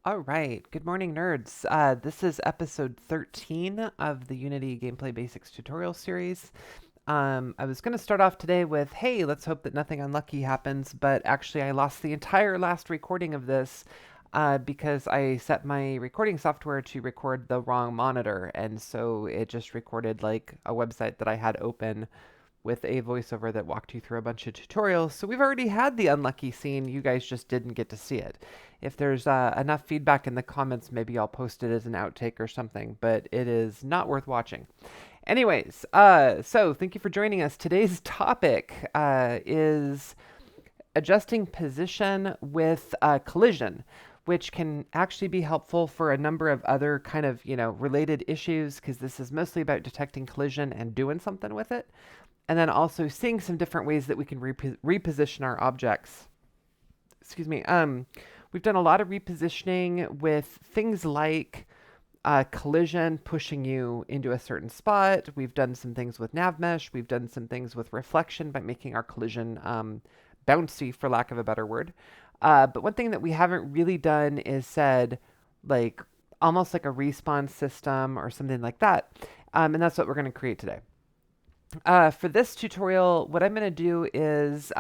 All right. Good morning, nerds. This is episode 13 of the Unity Gameplay Basics tutorial series. I was going to start off today with, hey, let's hope that nothing unlucky happens, but actually, I lost the entire last recording of this because I set my recording software to record the wrong monitor, and so it just recorded like a website that I had open with a voiceover that walked you through a bunch of tutorials. So we've already had the unlucky scene. You guys just didn't get to see it. If there's enough feedback in the comments, maybe I'll post it as an outtake or something, but it is not worth watching. Anyways, so thank you for joining us. Today's topic is adjusting position with collision, which can actually be helpful for a number of other kind of, related issues, because this is mostly about detecting collision and doing something with it, and then also seeing some different ways that we can reposition our objects. Excuse me. We've done a lot of repositioning with things like collision pushing you into a certain spot. We've done some things with nav mesh. We've done some things with reflection by making our collision bouncy, for lack of a better word. But one thing that we haven't really done is said, like, almost like a respawn system or something like that. And that's what we're going to create today. For this tutorial, what I'm going to do is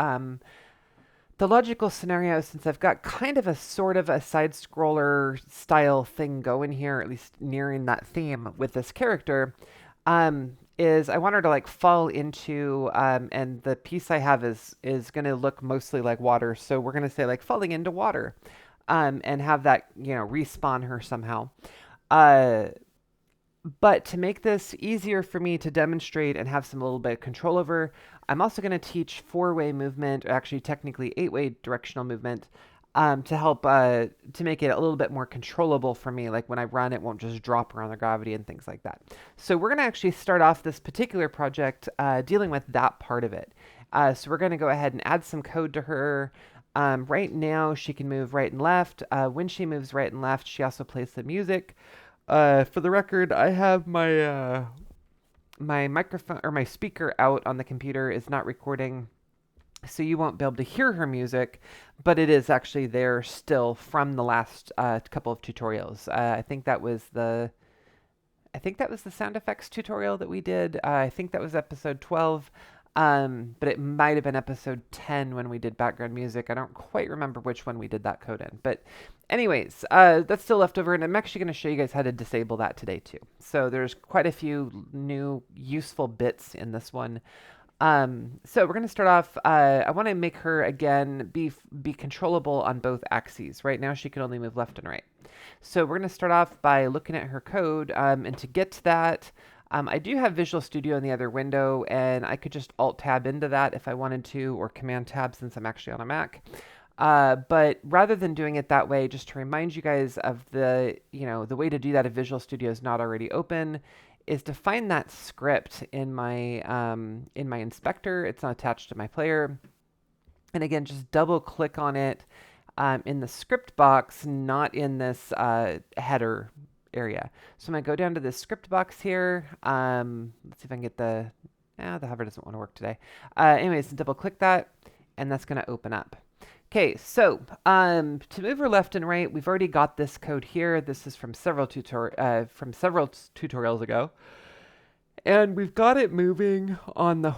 the logical scenario, since I've got kind of a sort of a side-scroller style thing going here, at least nearing that theme with this character, is I want her to like fall into, and the piece I have is going to look mostly like water, so we're going to say like falling into water, and have that, respawn her somehow. Uh, but to make this easier for me to demonstrate and have some little bit of control over, I'm also going to teach four-way movement, or actually technically eight-way directional movement, to help to make it a little bit more controllable for me. Like when I run, it won't just drop around the gravity and things like that. So we're going to actually start off this particular project dealing with that part of it. So we're going to go ahead and add some code to her. Right now, she can move right and left. When she moves right and left, she also plays the music. For the record, I have my microphone or my speaker out on the computer is not recording, so you won't be able to hear her music, but it is actually there still from the last couple of tutorials. I think that was the sound effects tutorial that we did. I think that was episode 12. But it might have been episode 10 when we did background music. I don't quite remember which one we did that code in. But anyways, that's still left over, and I'm actually going to show you guys how to disable that today too. So there's quite a few new useful bits in this one. So we're going to start off, I want to make her, again, be controllable on both axes. Right now she can only move left and right. So we're going to start off by looking at her code, and to get to that, I do have Visual Studio in the other window, and I could just Alt-Tab into that if I wanted to, or Command-Tab since I'm actually on a Mac. But rather than doing it that way, just to remind you guys of the way to do that if Visual Studio is not already open, is to find that script in my inspector. It's not attached to my player. And again, just double click on it in the script box, not in this header area. So I'm going to go down to this script box here. Let's see if I can get the hover doesn't want to work today. Anyways, double click that, and that's going to open up. Okay, so to move her left and right, we've already got this code here. This is from several tutorials ago. And we've got it moving on the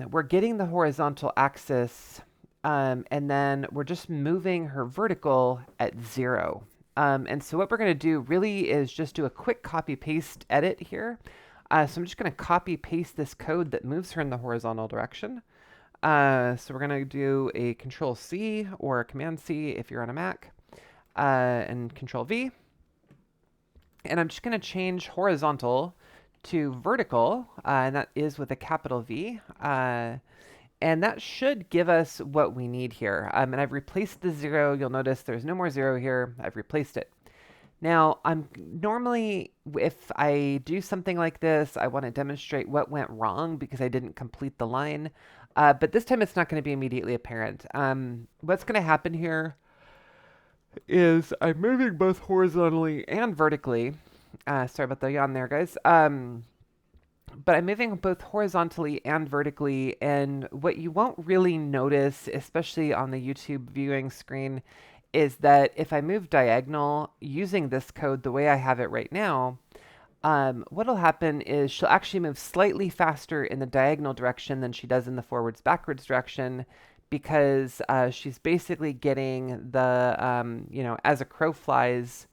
we're getting the horizontal axis, and then we're just moving her vertical at 0. And so what we're going to do really is just do a quick copy paste edit here. So I'm just going to copy paste this code that moves her in the horizontal direction. So we're going to do a Control C or a Command C if you're on a Mac, and Control V. And I'm just going to change horizontal to vertical, and that is with a capital V. And that should give us what we need here. And I've replaced the 0. You'll notice there's no more 0 here. I've replaced it. Now, I'm normally, if I do something like this, I want to demonstrate what went wrong because I didn't complete the line. But this time it's not going to be immediately apparent. What's going to happen here is I'm moving both horizontally and vertically. Sorry about the yawn there, guys. But I'm moving both horizontally and vertically, and what you won't really notice, especially on the YouTube viewing screen, is that if I move diagonal using this code the way I have it right now, what'll happen is she'll actually move slightly faster in the diagonal direction than she does in the forwards backwards direction, because she's basically getting the, as a crow flies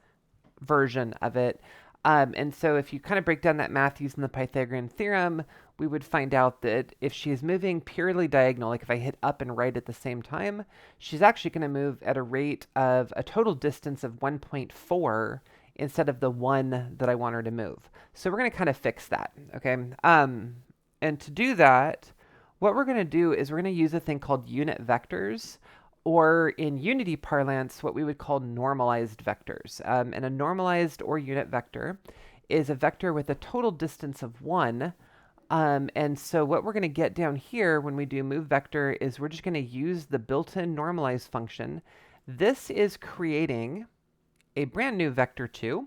version of it. And so if you kind of break down that math using the Pythagorean theorem, we would find out that if she's moving purely diagonal, like if I hit up and right at the same time, she's actually going to move at a rate of a total distance of 1.4 instead of the 1 that I want her to move. So we're going to kind of fix that, okay? And to do that, what we're going to do is we're going to use a thing called unit vectors, or in Unity parlance, what we would call normalized vectors. And a normalized or unit vector is a vector with a total distance of 1. And so what we're going to get down here when we do move vector is we're just going to use the built-in normalize function. This is creating a brand new vector 2.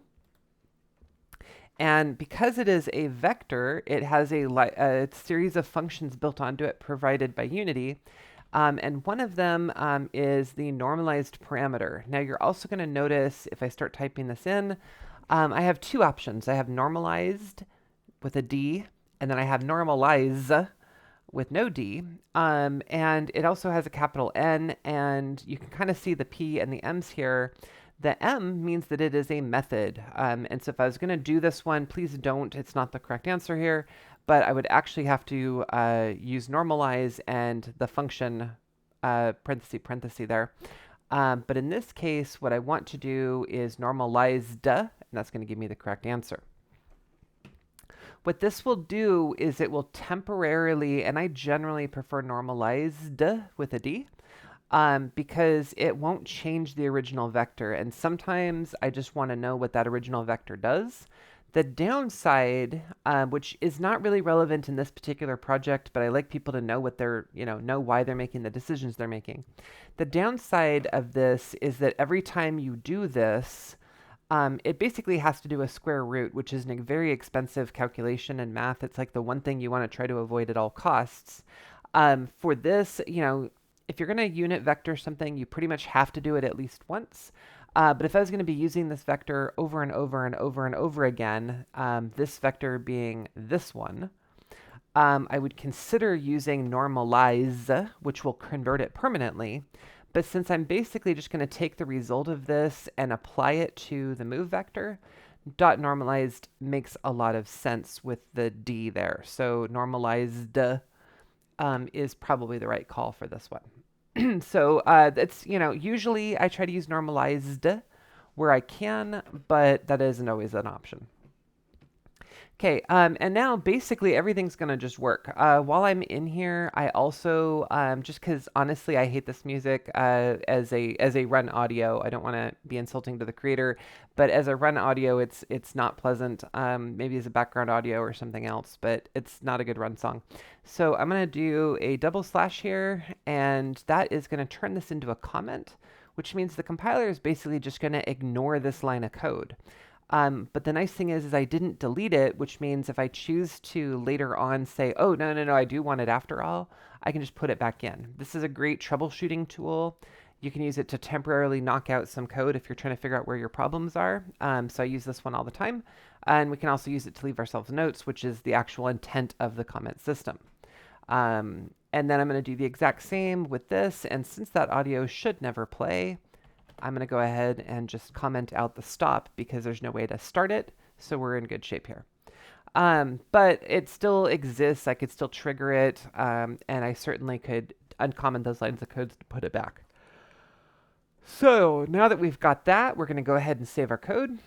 And because it is a vector, it has a series of functions built onto it provided by Unity. And one of them is the normalized parameter. Now you're also going to notice if I start typing this in, I have two options. I have normalized with a D, and then I have normalize with no D. And it also has a capital N, and you can kind of see the P and the M's here. The M means that it is a method. And so if I was going to do this one, please don't. It's not the correct answer here. But I would actually have to use normalize and the function parenthesis there. But in this case, what I want to do is normalized, and that's going to give me the correct answer. What this will do is it will temporarily, and I generally prefer normalized with a D, because it won't change the original vector. And sometimes I just want to know what that original vector does. The downside, which is not really relevant in this particular project, but I like people to know what they're, know why they're making the decisions they're making. The downside of this is that every time you do this, it basically has to do a square root, which is a very expensive calculation in math. It's like the one thing you want to try to avoid at all costs. For this, if you're going to unit vector something, you pretty much have to do it at least once. But if I was going to be using this vector over and over and over and over again, this vector being this one, I would consider using normalize, which will convert it permanently. But since I'm basically just going to take the result of this and apply it to the move vector, dot normalized makes a lot of sense with the D there. So normalized is probably the right call for this one. So that's, usually I try to use normalized where I can, but that isn't always an option. Okay, and now basically everything's gonna just work. While I'm in here, I also, just because honestly I hate this music as a run audio. I don't want to be insulting to the creator, but as a run audio, it's not pleasant. Maybe as a background audio or something else, but it's not a good run song. So I'm gonna do a double slash here, and that is gonna turn this into a comment, which means the compiler is basically just gonna ignore this line of code. But the nice thing is I didn't delete it, which means if I choose to later on say, oh, no, I do want it after all, I can just put it back in. This is a great troubleshooting tool. You can use it to temporarily knock out some code if you're trying to figure out where your problems are. So I use this one all the time. And we can also use it to leave ourselves notes, which is the actual intent of the comment system. And then I'm going to do the exact same with this. And since that audio should never play, I'm going to go ahead and just comment out the stop because there's no way to start it. So we're in good shape here. But it still exists. I could still trigger it. And I certainly could uncomment those lines of code to put it back. So now that we've got that, we're going to go ahead and save our code.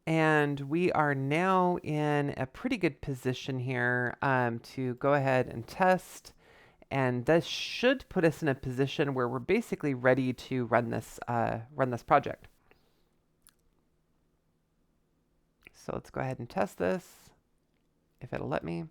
And we are now in a pretty good position here to go ahead and test. And this should put us in a position where we're basically ready to run this project. So let's go ahead and test this, if it'll let me.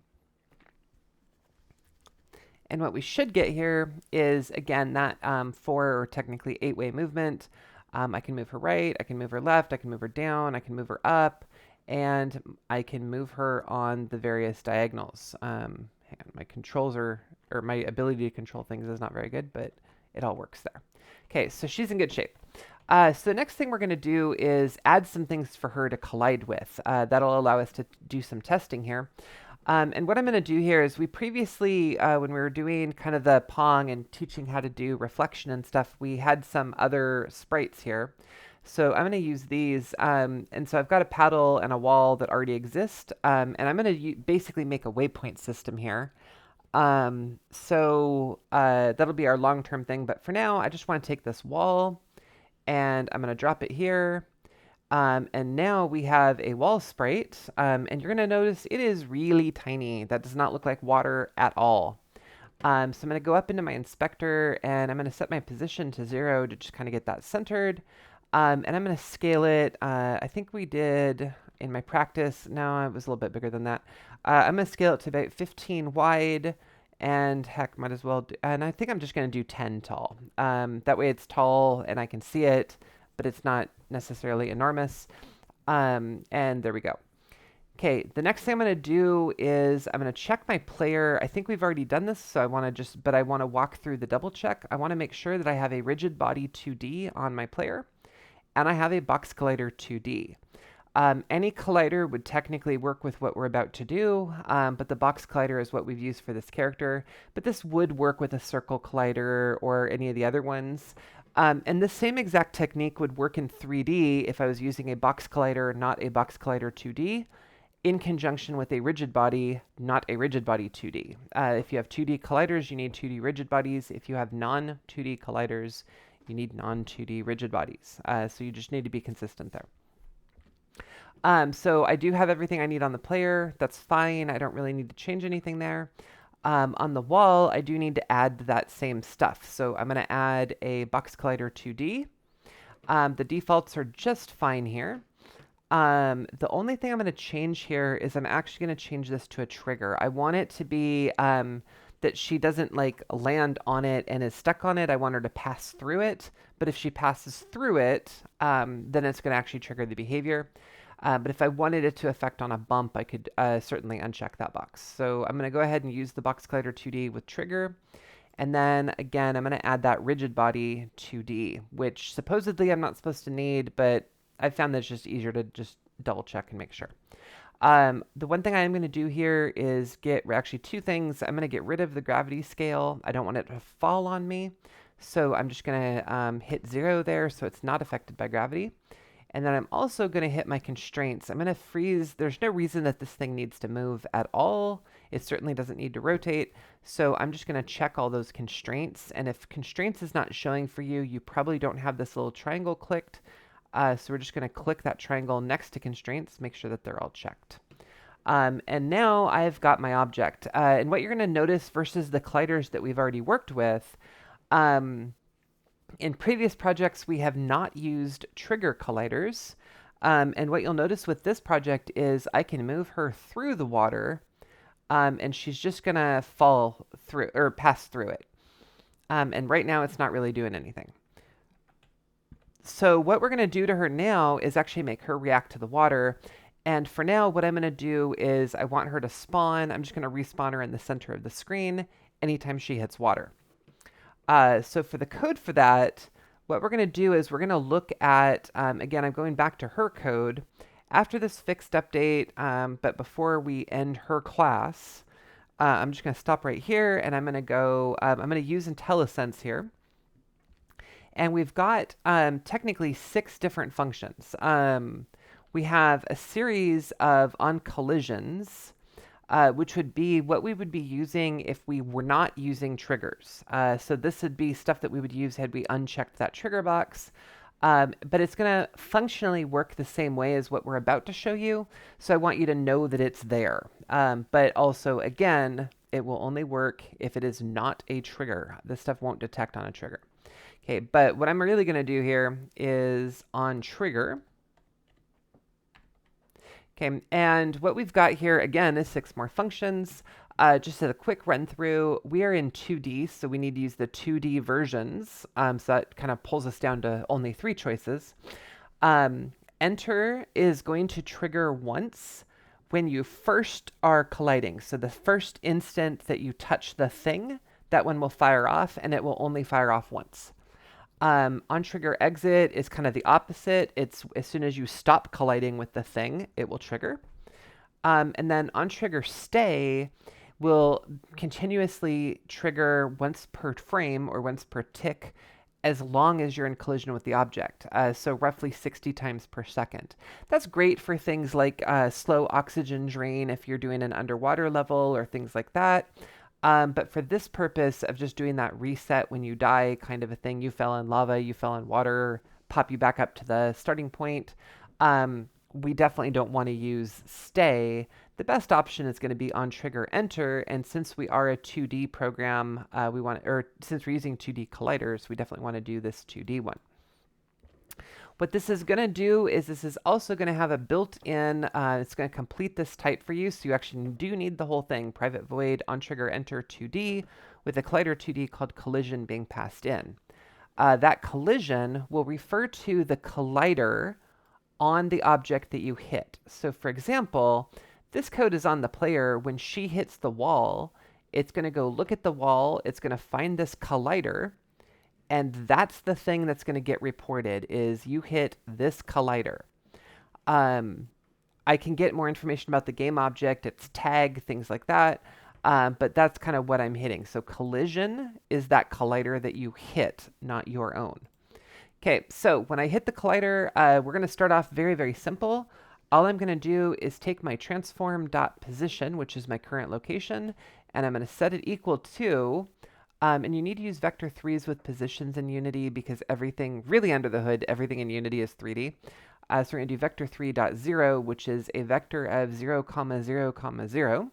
And what we should get here is, again, that 4 or technically 8-way movement. I can move her right, I can move her left, I can move her down, I can move her up, and I can move her on the various diagonals. Hang on, my controls are, or my ability to control things is not very good, but it all works there. Okay, so she's in good shape. So the next thing we're going to do is add some things for her to collide with. That'll allow us to do some testing here. And what I'm going to do here is we previously, when we were doing kind of the Pong and teaching how to do reflection and stuff, we had some other sprites here. So I'm going to use these. And so I've got a paddle and a wall that already exist. And I'm going to basically make a waypoint system here. That'll be our long-term thing. But for now, I just want to take this wall and I'm going to drop it here. And now we have a wall sprite, and you're going to notice it is really tiny. That does not look like water at all. So I'm going to go up into my inspector, and I'm going to set my position to 0 to just kind of get that centered. And I'm going to scale it. I think we did in my practice. No, it was a little bit bigger than that. I'm going to scale it to about 15 wide. And heck, might as well do, and I think I'm just going to do 10 tall. That way it's tall and I can see it, but it's not necessarily enormous. And there we go. Okay, the next thing I'm going to do is I'm going to check my player. I think we've already done this, so I want to but I want to walk through the double check. I want to make sure that I have a rigid body 2D on my player, and I have a box collider 2D. Any collider would technically work with what we're about to do, but the box collider is what we've used for this character. But this would work with a circle collider or any of the other ones. And the same exact technique would work in 3D if I was using a box collider, not a box collider 2D, in conjunction with a rigid body, not a rigid body 2D. If you have 2D colliders, you need 2D rigid bodies. If you have non-2D colliders, you need non-2D rigid bodies. So you just need to be consistent there. So I do have everything I need on the player. That's fine. I don't really need to change anything there. On the wall, I do need to add that same stuff. So I'm going to add a box collider 2D. The defaults are just fine here. The only thing I'm going to change here is I'm actually going to change this to a trigger. I want it to be that she doesn't like land on it and is stuck on it. I want her to pass through it. But if she passes through it, then it's going to actually trigger the behavior. But if I wanted it to affect on a bump, I could certainly uncheck that box. So I'm going to go ahead and use the box collider 2D with trigger. And then again, I'm going to add that rigid body 2D, which supposedly I'm not supposed to need, but I found that it's just easier to just double check and make sure. The one thing I'm going to do here is actually two things. I'm going to get rid of the gravity scale. I don't want it to fall on me. So I'm just going to hit 0 there so it's not affected by gravity. And then I'm also going to hit my constraints. I'm going to freeze. There's no reason that this thing needs to move at all. It certainly doesn't need to rotate. So I'm just going to check all those constraints. And if constraints is not showing for you, you probably don't have this little triangle clicked. So we're just going to click that triangle next to constraints, make sure that they're all checked. And now I've got my object. And what you're going to notice versus the colliders that we've already worked with, in previous projects, we have not used trigger colliders. And what you'll notice with this project is I can move her through the water, and she's just going to fall through or pass through it. And right now, it's not really doing anything. So what we're going to do to her now is actually make her react to the water. And for now, what I'm going to do is I want her to spawn. I'm just going to respawn her in the center of the screen anytime she hits water. So for the code for that, what we're going to do is we're going to look at, again, I'm going back to her code. After this fixed update, but before we end her class, I'm just going to stop right here, and I'm going to go, I'm going to use IntelliSense here. And we've got technically 6 different functions. We have a series of on collisions, which would be what we would be using if we were not using triggers. So this would be stuff that we would use had we unchecked that trigger box. But it's going to functionally work the same way as what we're about to show you. So I want you to know that it's there. But also, again, it will only work if it is not a trigger. This stuff won't detect on a trigger. Okay, but what I'm really going to do here is on trigger. Okay, and what we've got here, again, is 6 more functions. Just as a quick run through, we are in 2D, so we need to use the 2D versions. So that kind of pulls us down to only 3 choices. Enter is going to trigger once when you first are colliding. So the first instant that you touch the thing, that one will fire off, and it will only fire off once. On trigger exit is kind of the opposite. It's as soon as you stop colliding with the thing, it will trigger. And then on trigger stay will continuously trigger once per frame or once per tick as long as you're in collision with the object, so roughly 60 times per second. That's great for things like slow oxygen drain if you're doing an underwater level or things like that. But for this purpose of just doing that reset when you die kind of a thing, you fell in lava, you fell in water, pop you back up to the starting point, we definitely don't want to use stay. The best option is going to be on trigger enter, and since we are a 2D program, since we're using 2D colliders, we definitely want to do this 2D one. What this is going to do is this is also going to have a built-in, it's going to complete this type for you, so you actually do need the whole thing, private void on trigger enter 2D, with a collider 2D called collision being passed in. That collision will refer to the collider on the object that you hit. So for example, this code is on the player. When she hits the wall, it's going to go look at the wall, it's going to find this collider, and that's the thing that's going to get reported is you hit this collider. I can get more information about the game object, its tag, things like that, but that's kind of what I'm hitting. So collision is that collider that you hit, not your own. Okay, so when I hit the collider, we're going to start off very, very simple. All I'm going to do is take my transform.position, which is my current location, and I'm going to set it equal to, and you need to use vector 3s with positions in Unity because everything, really under the hood, everything in Unity is 3D. So we're going to do vector 3.0, which is a vector of 0, 0, 0.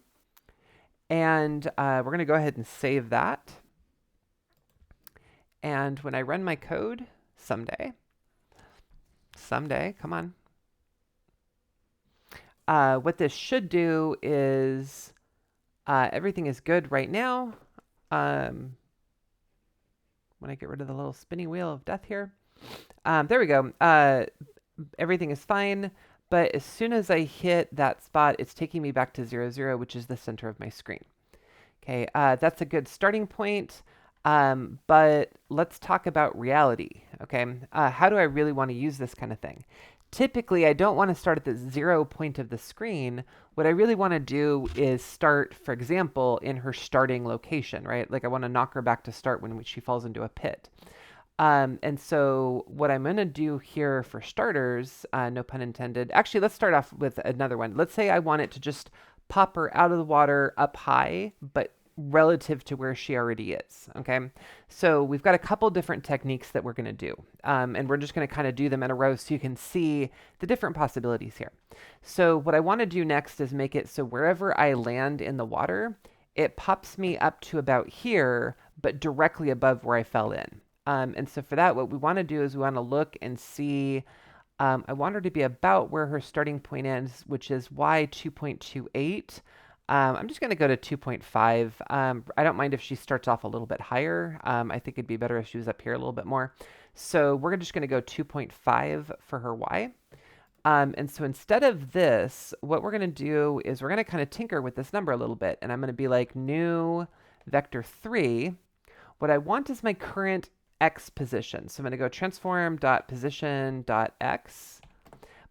And we're going to go ahead and save that. And when I run my code, someday, come on. What this should do is everything is good right now. When I get rid of the little spinny wheel of death here. There we go. Everything is fine, but as soon as I hit that spot, it's taking me back to 0, 0, which is the center of my screen. Okay, that's a good starting point. But let's talk about reality, okay? How do I really want to use this kind of thing? Typically, I don't want to start at the 0 point of the screen. What I really want to do is start, for example, in her starting location, right? Like I want to knock her back to start when she falls into a pit. And so what I'm going to do here for starters, no pun intended. Actually, let's start off with another one. Let's say I want it to just pop her out of the water up high, but relative to where she already is, okay? So we've got a couple different techniques that we're going to do, and we're just going to kind of do them in a row so you can see the different possibilities here. So what I want to do next is make it so wherever I land in the water, it pops me up to about here, but directly above where I fell in. And so for that, what we want to do is we want to look and see, I want her to be about where her starting point is, which is y 2.28. I'm just going to go to 2.5. I don't mind if she starts off a little bit higher. I think it'd be better if she was up here a little bit more. So we're just going to go 2.5 for her y. And so instead of this, what we're going to do is we're going to kind of tinker with this number a little bit. And I'm going to be like new vector 3. What I want is my current x position. So I'm going to go transform.position.x.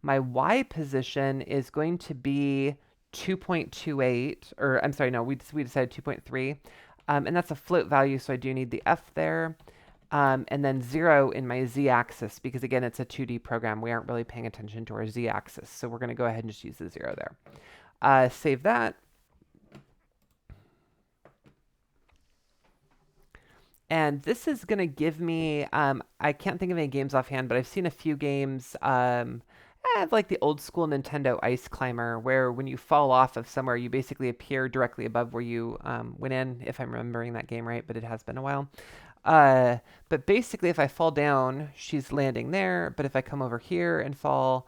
My y position is going to be 2.28, or I'm sorry, no, we decided 2.3. And that's a float value, so I do need the f there. And then 0 in my z-axis, because again, it's a 2D program. We aren't really paying attention to our z-axis. So we're going to go ahead and just use the 0 there. Save that. And this is going to give me, I can't think of any games offhand, but I've seen a few games, like the old school Nintendo Ice Climber, where when you fall off of somewhere, you basically appear directly above where you went in, if I'm remembering that game right, but it has been a while. But basically, if I fall down, she's landing there, but if I come over here and fall,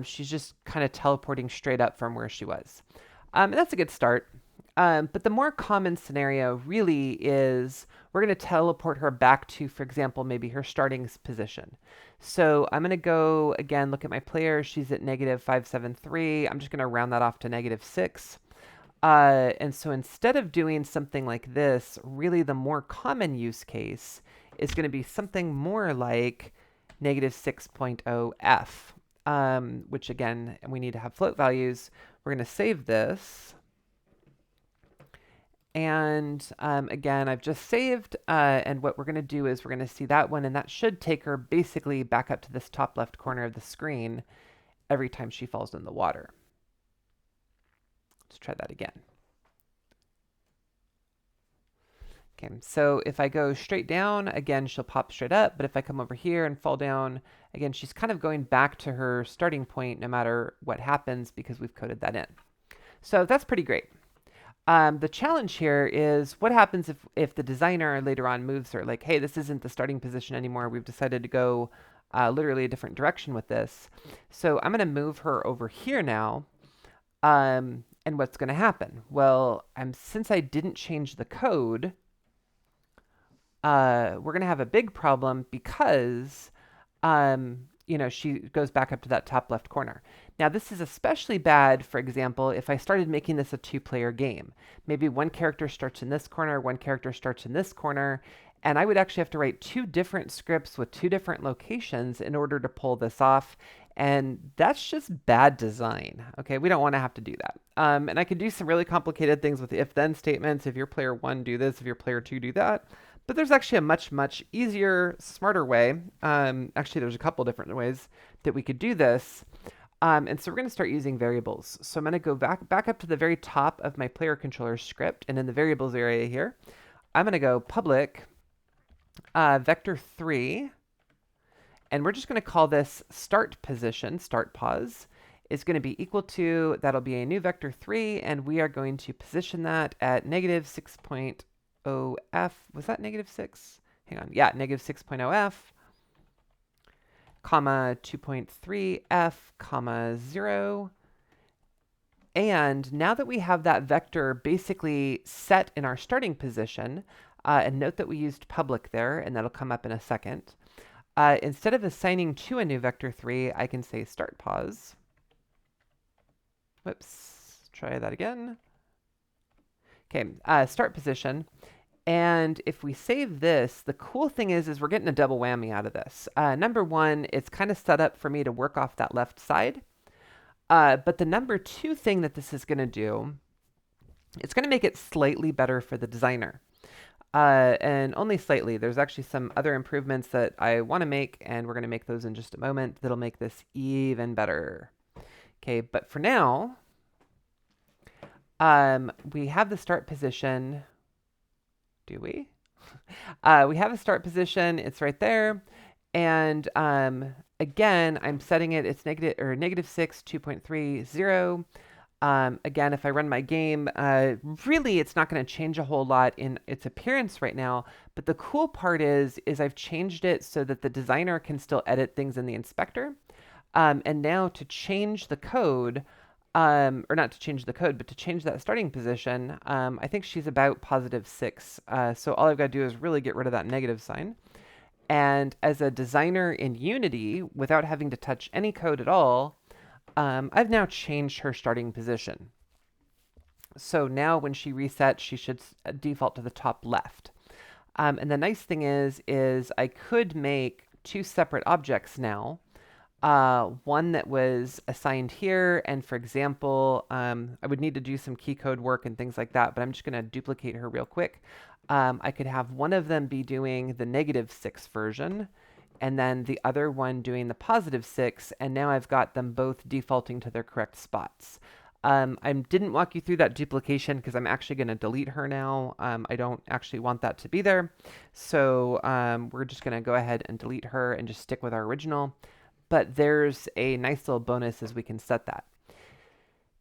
she's just kind of teleporting straight up from where she was. And that's a good start. But the more common scenario really is we're going to teleport her back to, for example, maybe her starting position. So I'm going to go, again, look at my player. She's at -573. I'm just going to round that off to -6. And so instead of doing something like this, really the more common use case is going to be something more like negative 6.0f, which again, we need to have float values. We're going to save this. And again, I've just saved. And what we're going to do is we're going to see that one, and that should take her basically back up to this top left corner of the screen every time she falls in the water. Let's try that again. Okay, so if I go straight down, again, she'll pop straight up. But if I come over here and fall down, again, she's kind of going back to her starting point no matter what happens because we've coded that in. So that's pretty great. The challenge here is what happens if the designer later on moves her, like, hey, this isn't the starting position anymore. We've decided to go literally a different direction with this. So I'm going to move her over here now. And what's going to happen? Well, since I didn't change the code, we're going to have a big problem because, she goes back up to that top left corner. Now, this is especially bad, for example, if I started making this a two-player game. Maybe one character starts in this corner, one character starts in this corner, and I would actually have to write two different scripts with two different locations in order to pull this off. And that's just bad design. Okay, we don't want to have to do that. And I could do some really complicated things with if-then statements. If your player one, do this. If your player two, do that. But there's actually a much, much easier, smarter way. Actually, there's a couple different ways that we could do this. And so we're going to start using variables. So I'm going to go back up to the very top of my player controller script. And in the variables area here, I'm going to go public vector3. And we're just going to call this start position, start pause, is going to be equal to, that'll be a new vector3. And we are going to position that at negative 6.0f. Was that negative 6? Hang on. Yeah, negative 6.0f. Comma 2.3f, comma 0. And now that we have that vector basically set in our starting position, and note that we used public there, and that'll come up in a second. Instead of assigning to a new vector3, I can say start pause. Whoops, try that again. Okay, start position. And if we save this, the cool thing is we're getting a double whammy out of this. Number one, it's kind of set up for me to work off that left side. But the number two thing that this is going to do, it's going to make it slightly better for the designer. And only slightly. There's actually some other improvements that I want to make, and we're going to make those in just a moment. That'll make this even better. Okay, but for now, we have the start position. Do we? We have a start position. It's right there. And again, I'm setting it. It's negative 6, 2.30. Again, if I run my game, really it's not going to change a whole lot in its appearance right now. But the cool part is I've changed it so that the designer can still edit things in the inspector. And now to change the code, or not to change the code, but to change that starting position, I think she's about positive 6. So all I've got to do is really get rid of that negative sign. And as a designer in Unity, without having to touch any code at all, I've now changed her starting position. So now when she resets, she should default to the top left. And the nice thing is I could make two separate objects now. One that was assigned here, and for example, I would need to do some key code work and things like that, but I'm just going to duplicate her real quick. I could have one of them be doing the negative 6 version, and then the other one doing the positive 6, and now I've got them both defaulting to their correct spots. I didn't walk you through that duplication because I'm actually going to delete her now. I don't actually want that to be there. So we're just going to go ahead and delete her and just stick with our original. But there's a nice little bonus as we can set that.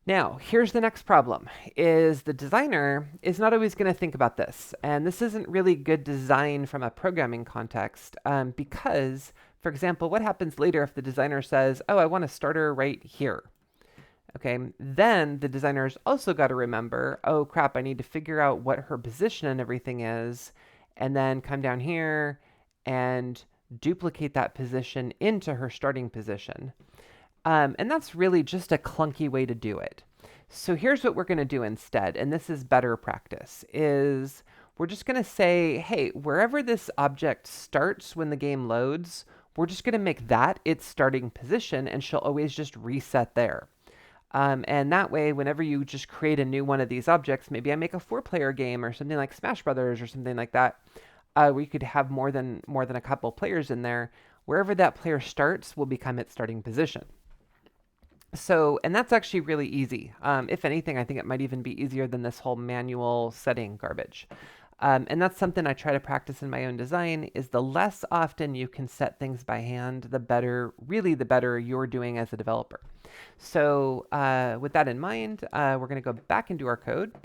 Now, here's the next problem, is the designer is not always going to think about this. And this isn't really good design from a programming context because, for example, what happens later if the designer says, oh, I want a starter right here? Okay, then the designer's also got to remember, oh crap, I need to figure out what her position and everything is, and then come down here and duplicate that position into her starting position. And that's really just a clunky way to do it. So here's what we're going to do instead, and this is better practice, is we're just going to say, hey, wherever this object starts when the game loads, we're just going to make that its starting position, and she'll always just reset there. And that way, whenever you just create a new one of these objects, maybe I make a 4-player game or something like Smash Brothers or something like that, we could have more than a couple players in there. Wherever that player starts will become its starting position. So, and that's actually really easy. If anything, I think it might even be easier than this whole manual setting garbage. And that's something I try to practice in my own design, is the less often you can set things by hand, the better, really the better you're doing as a developer. So with that in mind, we're going to go back into our code.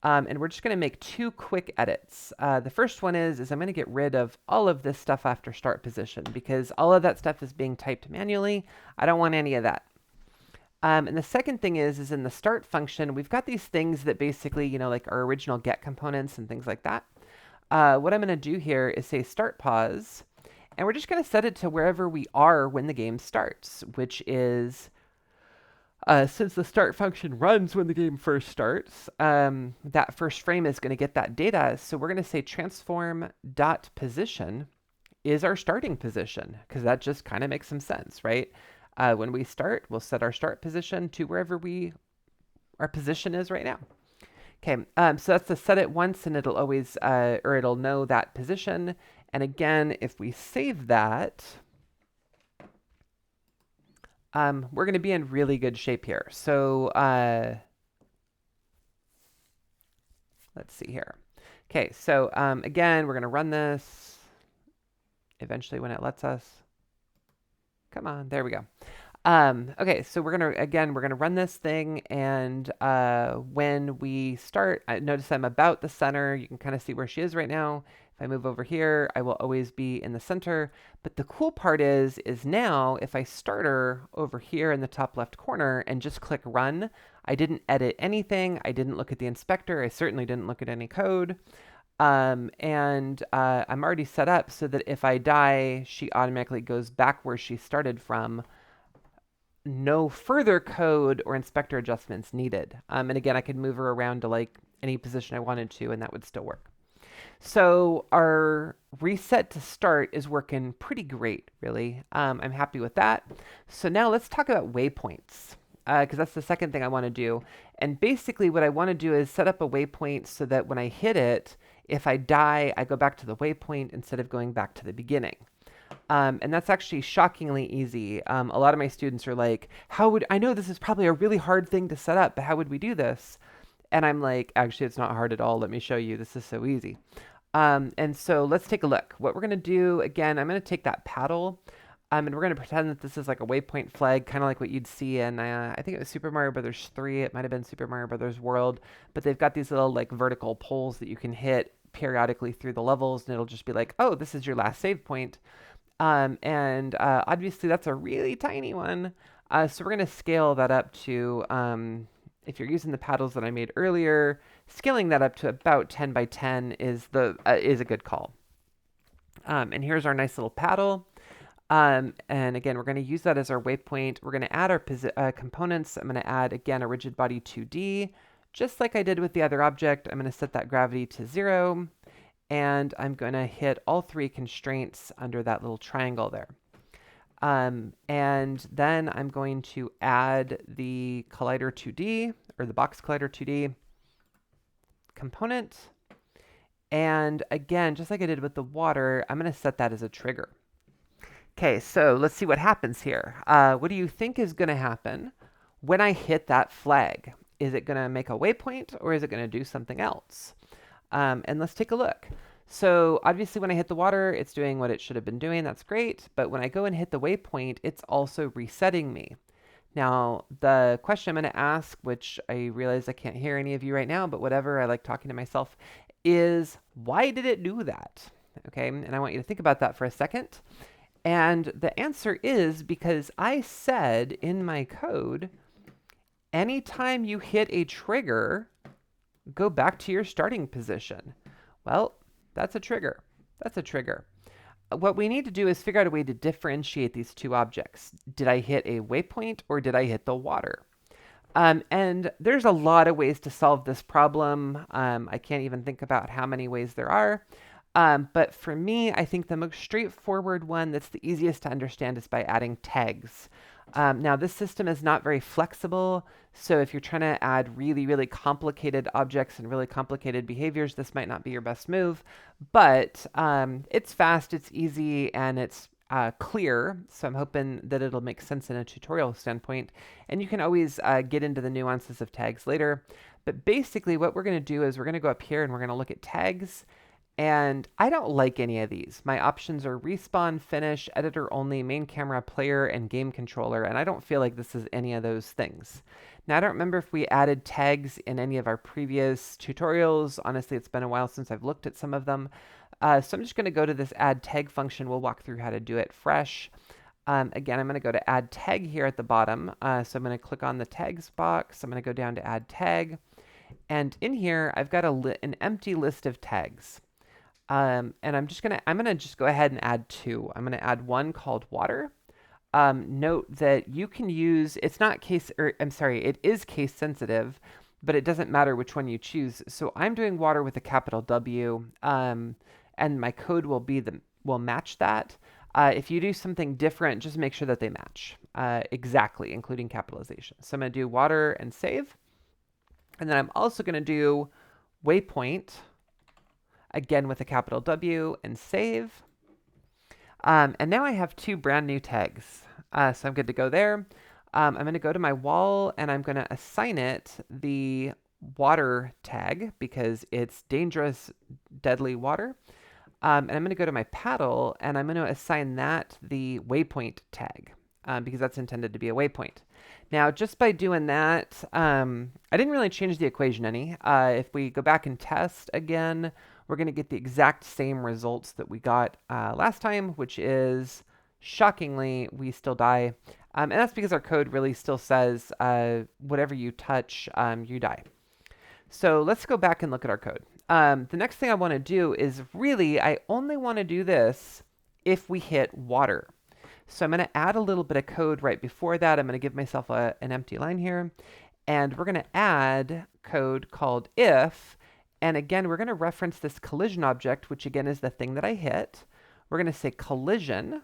And we're just going to make 2 quick edits. The first one is I'm going to get rid of all of this stuff after start position, because all of that stuff is being typed manually. I don't want any of that. And the second thing is in the start function, we've got these things that basically, like our original get components and things like that. What I'm going to do here is say start pause, and we're just going to set it to wherever we are when the game starts, which is, since the start function runs when the game first starts, that first frame is going to get that data. So we're going to say transform.position is our starting position, because that just kind of makes some sense, right? When we start, we'll set our start position to wherever our position is right now. Okay, so that's to set it once, and it'll always, or it'll know that position. And again, if we save that, we're going to be in really good shape here. So let's see here. Okay, so again, we're going to run this eventually when it lets us. Come on, there we go. Okay, so we're gonna run this thing, and when we start, notice I'm about the center. You can kind of see where she is right now. If I move over here, I will always be in the center. But the cool part is now if I start her over here in the top left corner and just click run, I didn't edit anything. I didn't look at the inspector. I certainly didn't look at any code. I'm already set up so that if I die, she automatically goes back where she started from. No further code or inspector adjustments needed. And again, I could move her around to like any position I wanted to, and that would still work. So our reset to start is working pretty great, really. I'm happy with that. So now let's talk about waypoints, because that's the second thing I want to do. And basically what I want to do is set up a waypoint so that when I hit it, if I die, I go back to the waypoint instead of going back to the beginning. And that's actually shockingly easy. A lot of my students are like, I know this is probably a really hard thing to set up, but how would we do this? And I'm like, actually, it's not hard at all. Let me show you. This is so easy. And so let's take a look. What we're going to do, again, I'm going to take that paddle, and we're going to pretend that this is like a waypoint flag, kind of like what you'd see in, I think it was Super Mario Brothers 3. It might have been Super Mario Brothers World, but they've got these little like vertical poles that you can hit periodically through the levels, and it'll just be like, oh, this is your last save point. Obviously that's a really tiny one. So we're going to scale that up to, if you're using the paddles that I made earlier, scaling that up to about 10 by 10 is a good call. And here's our nice little paddle. And again, we're going to use that as our waypoint. We're going to add our components. I'm going to add, again, a rigid body 2D. Just like I did with the other object, I'm going to set that gravity to 0. And I'm going to hit all 3 constraints under that little triangle there. And then I'm going to add the collider 2D, or the box collider 2D component. And again, just like I did with the water, I'm going to set that as a trigger. Okay, so let's see what happens here. What do you think is going to happen when I hit that flag? Is it going to make a waypoint, or is it going to do something else? And let's take a look. So obviously when I hit the water, it's doing what it should have been doing. That's great. But when I go and hit the waypoint, it's also resetting me. Now, the question I'm going to ask, which I realize I can't hear any of you right now, but whatever, I like talking to myself, is why did it do that? Okay, and I want you to think about that for a second. And the answer is because I said in my code, anytime you hit a trigger, go back to your starting position. Well, that's a trigger. That's a trigger. What we need to do is figure out a way to differentiate these two objects. Did I hit a waypoint, or did I hit the water? And there's a lot of ways to solve this problem. I can't even think about how many ways there are. But for me, I think the most straightforward one that's the easiest to understand is by adding tags. Now, this system is not very flexible, so if you're trying to add really, really complicated objects and really complicated behaviors, this might not be your best move. But it's fast, it's easy, and it's clear, so I'm hoping that it'll make sense in a tutorial standpoint. And you can always get into the nuances of tags later. But basically, what we're going to do is we're going to go up here and we're going to look at tags. And I don't like any of these. My options are respawn, finish, editor only, main camera, player, and game controller, and I don't feel like this is any of those things. Now, I don't remember if we added tags in any of our previous tutorials. Honestly, it's been a while since I've looked at some of them. So I'm just going to go to this add tag function. We'll walk through how to do it fresh. Again, I'm going to go to add tag here at the bottom. So I'm going to click on the tags box. I'm going to go down to add tag. And in here, I've got an empty list of tags. And I'm gonna just go ahead and add two. I'm gonna add one called water. Note that you can use, it's not case, or I'm sorry, it is case sensitive, but it doesn't matter which one you choose. So I'm doing water with a capital W, and my code will match that. If you do something different, just make sure that they match exactly, including capitalization. So I'm gonna do water and save. And then I'm also gonna do waypoint, again with a capital W, and save. And now I have two brand new tags. So I'm good to go there. I'm going to go to my wall and I'm going to assign it the water tag because it's dangerous, deadly water. And I'm going to go to my paddle and I'm going to assign that the waypoint tag because that's intended to be a waypoint. Now, just by doing that, I didn't really change the equation any. If we go back and test again, we're going to get the exact same results that we got last time, which is, shockingly, we still die. And that's because our code really still says whatever you touch, you die. So let's go back and look at our code. The next thing I want to do is really, I only want to do this if we hit water. So I'm going to add a little bit of code right before that. I'm going to give myself an empty line here. And we're going to add code called if. And again, we're going to reference this collision object, which again is the thing that I hit. We're going to say collision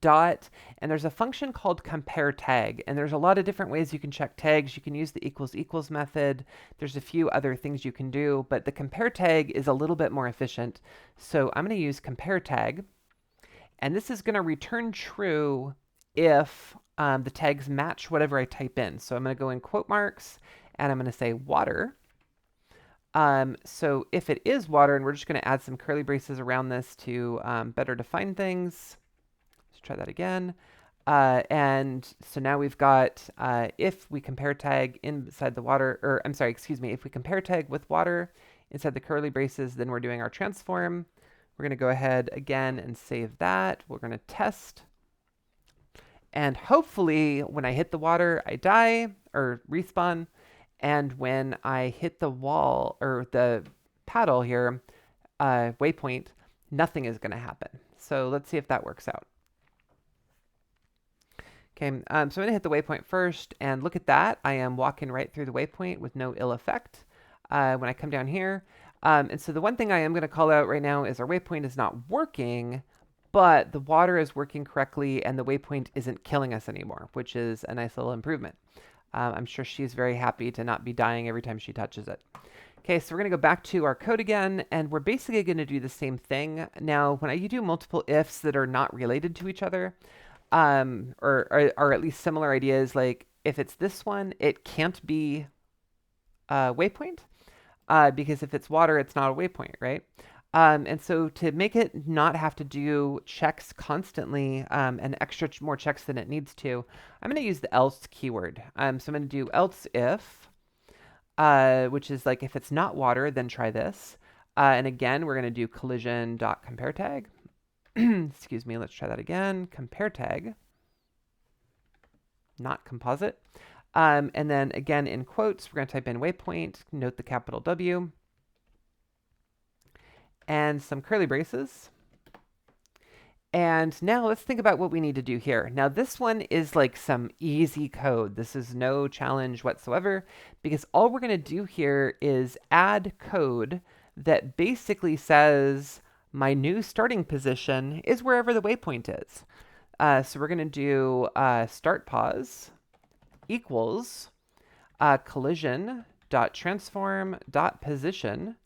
dot, and there's a function called compare tag. And there's a lot of different ways you can check tags. You can use the equals equals method. There's a few other things you can do, but the compare tag is a little bit more efficient. So I'm going to use compare tag. And this is going to return true if the tags match whatever I type in. So I'm going to go in quote marks, and I'm going to say water. So if it is water, and we're just going to add some curly braces around this to better define things. Let's try that again. And so now we've got if we compare tag inside the water, or I'm sorry, excuse me, if we compare tag with water inside the curly braces, then we're doing our transform. We're going to go ahead again and save that. We're going to test. And hopefully when I hit the water, I die or respawn. And when I hit the wall or the paddle here, waypoint, nothing is going to happen. So let's see if that works out. Okay, so I'm going to hit the waypoint first, and look at that. I am walking right through the waypoint with no ill effect. When I come down here, and so the one thing I am going to call out right now is our waypoint is not working, but the water is working correctly and the waypoint isn't killing us anymore, which is a nice little improvement. I'm sure she's very happy to not be dying every time she touches it. Okay, so we're going to go back to our code again, and we're basically going to do the same thing. Now, when you do multiple ifs that are not related to each other, or at least similar ideas, like if it's this one, it can't be a waypoint. Because if it's water, it's not a waypoint, right? And so to make it not have to do checks constantly and more checks than it needs to, I'm going to use the else keyword. So I'm going to do else if, which is like if it's not water, then try this. And again, we're going to do collision.compare tag. Excuse me, let's try that again. Compare tag, not composite. And then again, in quotes, we're going to type in waypoint, note the capital W, and some curly braces. And now let's think about what we need to do here. Now this one is like some easy code. This is no challenge whatsoever because all we're going to do here is add code that basically says my new starting position is wherever the waypoint is. So we're going to do start pause equals collision.transform.position.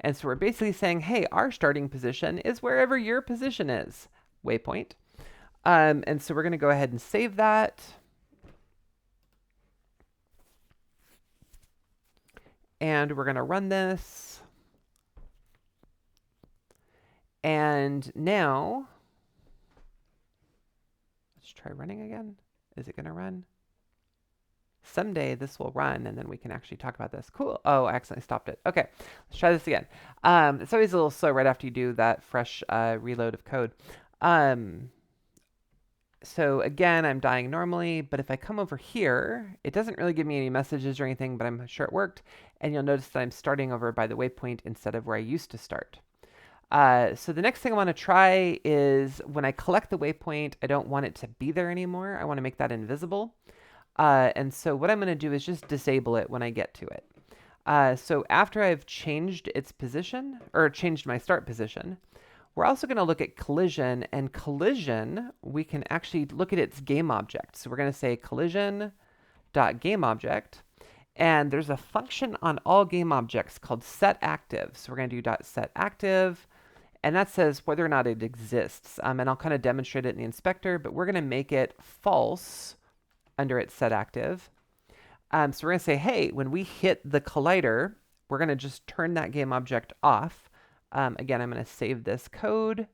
And so we're basically saying, hey, our starting position is wherever your position is, waypoint. And so we're going to go ahead and save that. And we're going to run this. And now, let's try running again. Is it going to run? Someday this will run, and then we can actually talk about this. Cool. Oh, I accidentally stopped it. Okay, let's try this again. It's always a little slow right after you do that fresh reload of code. So again, I'm dying normally, but if I come over here, it doesn't really give me any messages or anything, but I'm sure it worked. And you'll notice that I'm starting over by the waypoint instead of where I used to start. So the next thing I want to try is when I collect the waypoint, I don't want it to be there anymore. I want to make that invisible. And so what I'm going to do is just disable it when I get to it. So after I've changed its position, or changed my start position, we're also going to look at collision. And collision, we can actually look at its game object. So we're going to say collision.gameObject. And there's a function on all game objects called setActive. So we're going to do .setActive. And that says whether or not it exists. And I'll kind of demonstrate it in the inspector, but we're going to make it false under its setActive. So we're going to say, hey, when we hit the collider, we're going to just turn that game object off. Again, I'm going to save this code.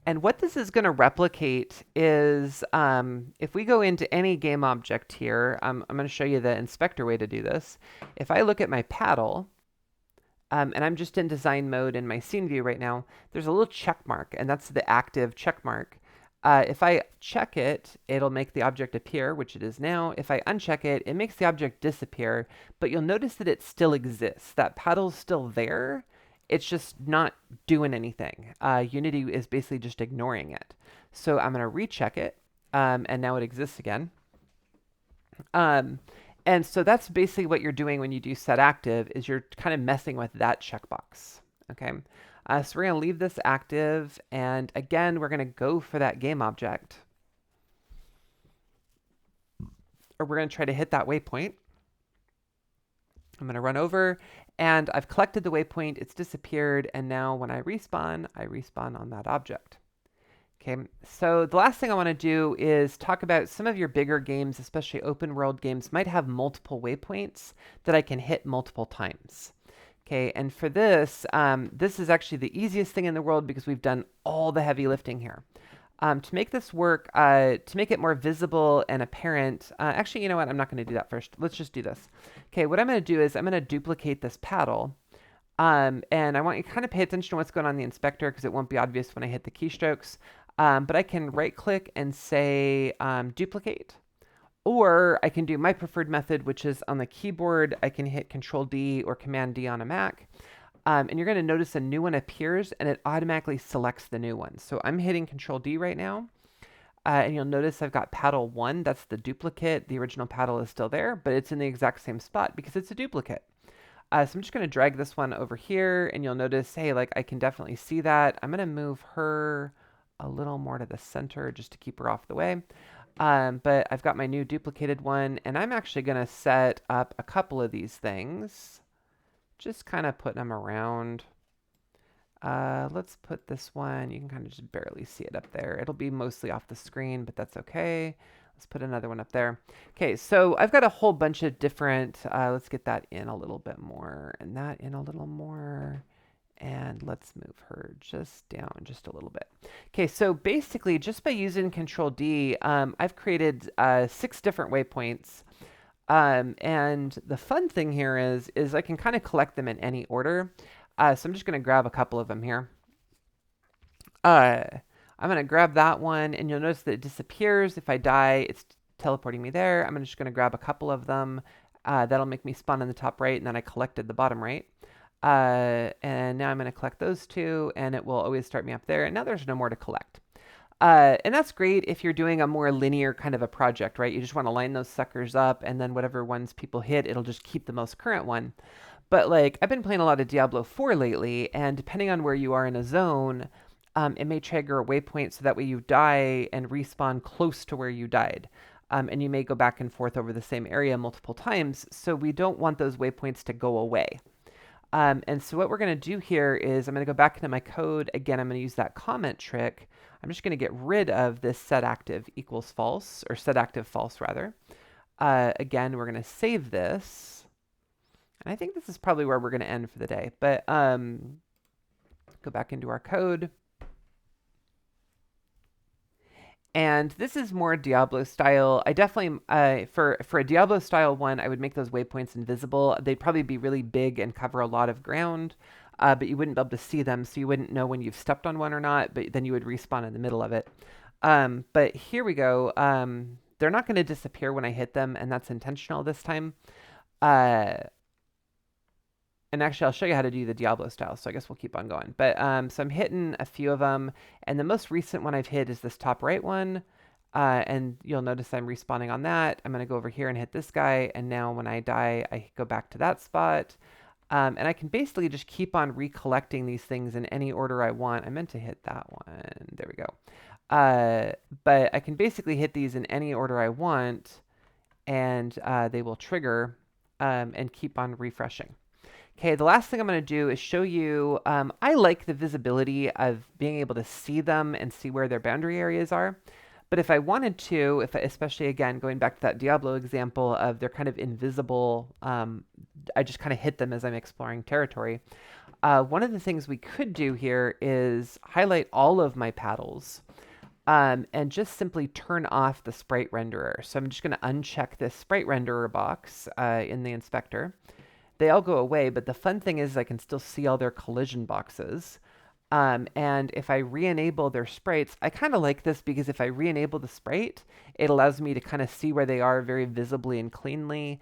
And what this is going to replicate is if we go into any game object here, I'm going to show you the inspector way to do this. If I look at my paddle, and I'm just in design mode in my scene view right now, there's a little check mark, and that's the active check mark. If I check it, it'll make the object appear, which it is now. If I uncheck it, it makes the object disappear, but you'll notice that it still exists. That paddle's still there. It's just not doing anything. Unity is basically just ignoring it. So I'm going to recheck it, and now it exists again. And so that's basically what you're doing when you do setActive, is you're kind of messing with that checkbox. Okay. So we're going to leave this active, and again, we're going to go for that game object. Or we're going to try to hit that waypoint. I'm going to run over, and I've collected the waypoint, it's disappeared, and now when I respawn on that object. Okay, so the last thing I want to do is talk about some of your bigger games, especially open world games, might have multiple waypoints that I can hit multiple times. Okay, and for this, this is actually the easiest thing in the world because we've done all the heavy lifting here. To make this work, to make it more visible and apparent, actually, you know what? I'm not going to do that first. Let's just do this. Okay, what I'm going to do is I'm going to duplicate this paddle. And I want you to kind of pay attention to what's going on in the inspector because it won't be obvious when I hit the keystrokes. But I can right-click and say duplicate. Or I can do my preferred method, which is on the keyboard, I can hit Control-D or Command-D on a Mac. And you're going to notice a new one appears, and it automatically selects the new one. So I'm hitting Control-D right now. And you'll notice I've got paddle 1. That's the duplicate. The original paddle is still there, but it's in the exact same spot because it's a duplicate. So I'm just going to drag this one over here, and you'll notice, hey, like I can definitely see that. I'm going to move her a little more to the center just to keep her off the way. But I've got my new duplicated one, and I'm actually going to set up a couple of these things. Just kind of putting them around. Let's put this one. You can kind of just barely see it up there. It'll be mostly off the screen, but that's okay. Let's put another one up there. Okay, so I've got a whole bunch of different, let's get that in a little bit more, and that in a little more. And let's move her just down just a little bit. Okay, so basically, just by using Control-D, I've created 6 different waypoints. And the fun thing here is I can kind of collect them in any order. So I'm just going to grab a couple of them here. I'm going to grab that one, and you'll notice that it disappears. If I die, it's teleporting me there. I'm just going to grab a couple of them. That'll make me spawn in the top right, and then I collected the bottom right. And now I'm going to collect those two, and it will always start me up there. And now there's no more to collect. And that's great if you're doing a more linear kind of a project, right? You just want to line those suckers up, and then whatever ones people hit, it'll just keep the most current one. But like, I've been playing a lot of Diablo 4 lately, and depending on where you are in a zone, it may trigger a waypoint so that way you die and respawn close to where you died. And you may go back and forth over the same area multiple times, so we don't want those waypoints to go away. And so what we're going to do here is I'm going to go back into my code. Again, I'm going to use that comment trick. I'm just going to get rid of this set active equals false, or set active false rather. Again, we're going to save this. And I think this is probably where we're going to end for the day. But go back into our code. And this is more Diablo style. I definitely, for a Diablo style one, I would make those waypoints invisible. They'd probably be really big and cover a lot of ground, but you wouldn't be able to see them, so you wouldn't know when you've stepped on one or not, but then you would respawn in the middle of it. But here we go. They're not going to disappear when I hit them, and that's intentional this time. And actually, I'll show you how to do the Diablo style, so I guess we'll keep on going. But so I'm hitting a few of them, and the most recent one I've hit is this top right one. And you'll notice I'm respawning on that. I'm going to go over here and hit this guy, and now when I die, I go back to that spot. And I can basically just keep on recollecting these things in any order I want. I meant to hit that one. There we go. But I can basically hit these in any order I want, and they will trigger and keep on refreshing. Okay, the last thing I'm going to do is show you, I like the visibility of being able to see them and see where their boundary areas are. But if I wanted to, especially again, going back to that Diablo example of they're kind of invisible, I just kind of hit them as I'm exploring territory. One of the things we could do here is highlight all of my paddles and just simply turn off the sprite renderer. So I'm just going to uncheck this sprite renderer box in the inspector. They all go away, but the fun thing is I can still see all their collision boxes. And if I re-enable their sprites, I kind of like this because if I re-enable the sprite, it allows me to kind of see where they are very visibly and cleanly.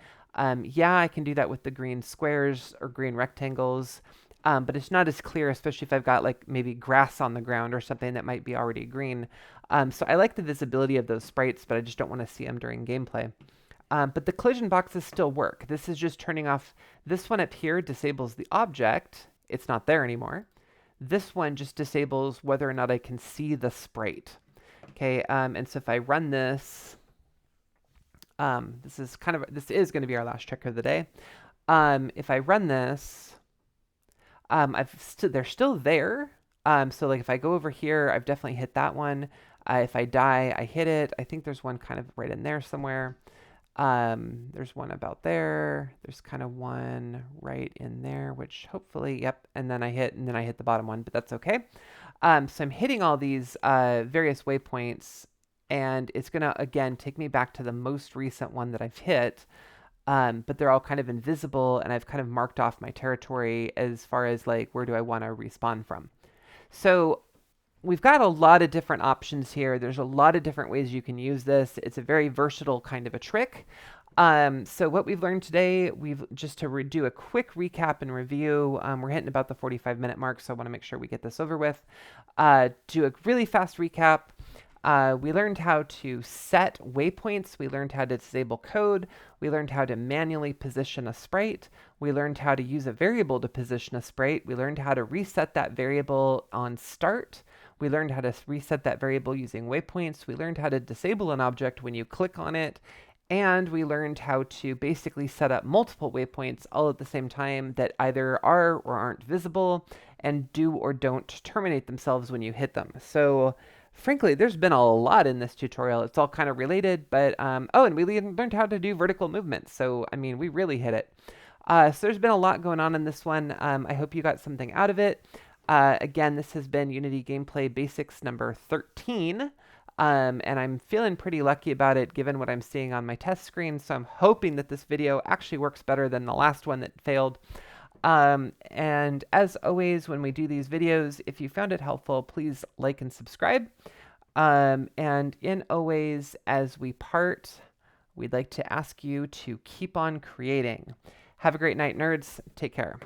Yeah, I can do that with the green squares or green rectangles, but it's not as clear, especially if I've got like maybe grass on the ground or something that might be already green. So I like the visibility of those sprites, but I just don't want to see them during gameplay. But the collision boxes still work. This is just turning off. This one up here disables the object. It's not there anymore. This one just disables whether or not I can see the sprite. Okay, and so if I run this, this is going to be our last trick of the day. If I run this, they're still there. So like if I go over here, I've definitely hit that one. If I die, I hit it. I think there's one kind of right in there somewhere. There's one about there. There's kind of one right in there, which hopefully, yep. And then I hit the bottom one, but that's okay. So I'm hitting all these various waypoints, and it's gonna again take me back to the most recent one that I've hit. But they're all kind of invisible, and I've kind of marked off my territory as far as like where do I want to respawn from. So we've got a lot of different options here. There's a lot of different ways you can use this. It's a very versatile kind of a trick. So what we've learned today, just to do a quick recap and review, we're hitting about the 45-minute mark, so I want to make sure we get this over with. Do a really fast recap. We learned how to set waypoints. We learned how to disable code. We learned how to manually position a sprite. We learned how to use a variable to position a sprite. We learned how to reset that variable on start. We learned how to reset that variable using waypoints. We learned how to disable an object when you click on it. And we learned how to basically set up multiple waypoints all at the same time that either are or aren't visible and do or don't terminate themselves when you hit them. So frankly, there's been a lot in this tutorial. It's all kind of related, but, oh, and we learned how to do vertical movement. So, I mean, we really hit it. So there's been a lot going on in this one. I hope you got something out of it. Again, this has been Unity Gameplay Basics number 13. And I'm feeling pretty lucky about it given what I'm seeing on my test screen. So I'm hoping that this video actually works better than the last one that failed. And as always, when we do these videos, if you found it helpful, please like and subscribe. And in always, as we part, we'd like to ask you to keep on creating. Have a great night, nerds. Take care.